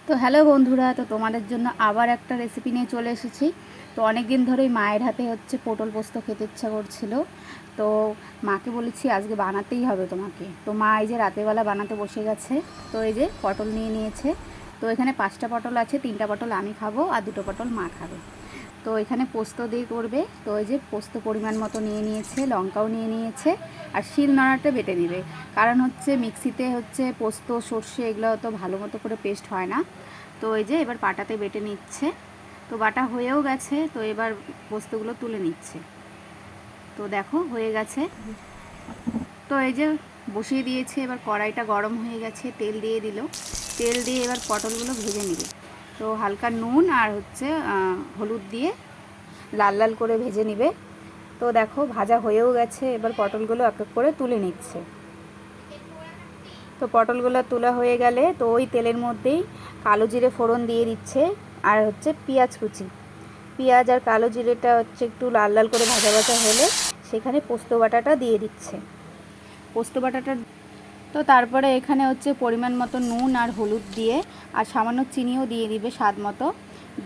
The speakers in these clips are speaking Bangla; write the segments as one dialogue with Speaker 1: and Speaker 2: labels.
Speaker 1: তো হ্যালো বন্ধুরা, তো তোমাদের জন্য আবার একটা রেসিপি নিয়ে চলে এসেছি। তো অনেক দিন ধরেই মায়ের হাতে পটল পোস্ত খেতে ইচ্ছা করছিল। তো মাকে বলেছি আজকে বানাতেই হবে তোমাকে। তো মা এই যে রাতেরবেলা বানাতে বসে গেছে। তো এই যে পটল নিয়ে নিয়েছে। তো এখানে 5টা পটল আছে, 3টা পটল আমি খাবো আর 2টো পটল মা খাবে। তো এখানে পোস্ত দিয়ে করবে। তো এই যে পোস্ত পরিমাণ মতো নিয়ে নিয়েছে, লঙ্কাও নিয়ে নিয়েছে আর শিল নোড়াতে বেটে নেবে। কারণ মিক্সিতে পোস্ত সর্ষে এগুলো তো ভালো মতো করে পেস্ট হয় না। তো এই যে এবার পাটাতে বেটে নিচ্ছে। তো বাটা হয়েও গেছে। তো এবার পোস্তগুলো তুলে নিচ্ছে। তো দেখো হয়ে গেছে। তো এই যে বসিয়ে দিয়েছে, এবার কড়াইটা গরম হয়ে গেছে, তেল দিয়ে দিল। তেল দিয়ে এবার পটলগুলো ভেজে নেবে। তো হালকা নুন আর হলুদ দিয়ে লাল লাল করে ভেজে নেবে। তো দেখো ভাজা হয়েও গেছে, এবার পটলগুলো এক এক করে তুলে নিচ্ছে। তো পটলগুলো তোলা হয়ে গেলে তো ওই তেলের মধ্যেই কালো জিরে ফোড়ন দিয়ে দিচ্ছে আর পেঁয়াজ কুচি। পেঁয়াজ আর কালো জিরেটা একটু লাল লাল করে ভাজা ভাজা হলে সেখানে পোস্ত বাটাটা দিয়ে দিচ্ছে। পোস্ত বাটাটা তো তারপরে এখানে পরিমাণ মতো নুন আর হলুদ দিয়ে আর সামান্য চিনিও দিয়ে দিবে স্বাদ মতো,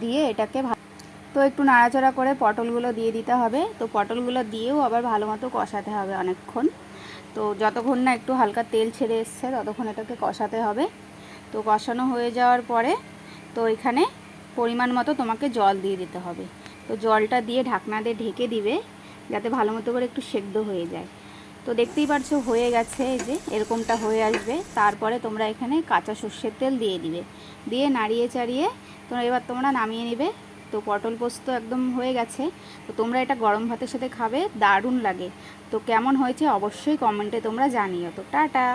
Speaker 1: দিয়ে এটাকে তো একটু নাড়াচাড়া করে পটলগুলো দিয়ে দিতে হবে। তো পটলগুলো দিয়েও আবার ভালো মতো কষাতে হবে অনেকক্ষণ। তো যতক্ষণ না একটু হালকা তেল ছেড়ে এসছে ততক্ষণ এটাকে কষাতে হবে। তো কষানো হয়ে যাওয়ার পরে তো এখানে পরিমাণ মতো তোমাকে জল দিয়ে দিতে হবে। তো জলটা দিয়ে ঢাকনা দিয়ে ঢেকে দিবে যাতে ভালো মতো করে একটু সেদ্ধ হয়ে যায়। তো দেখতেই পাচ্ছ হয়ে গেছে, এই যে এরকমটা হয়ে আসবে। তারপরে তোমরা এখানে কাঁচা সর্ষের তেল দিয়ে দিবে, দিয়ে নাড়িয়ে চাড়িয়ে এবার তোমরা নামিয়ে নেবে। তো পটল পোস্ত একদম হয়ে গেছে। তো তোমরা এটা গরম ভাতের সাথে খাবে, দারুণ লাগে। তো কেমন হয়েছে অবশ্যই কমেন্টে তোমরা জানিও। তো টাটা।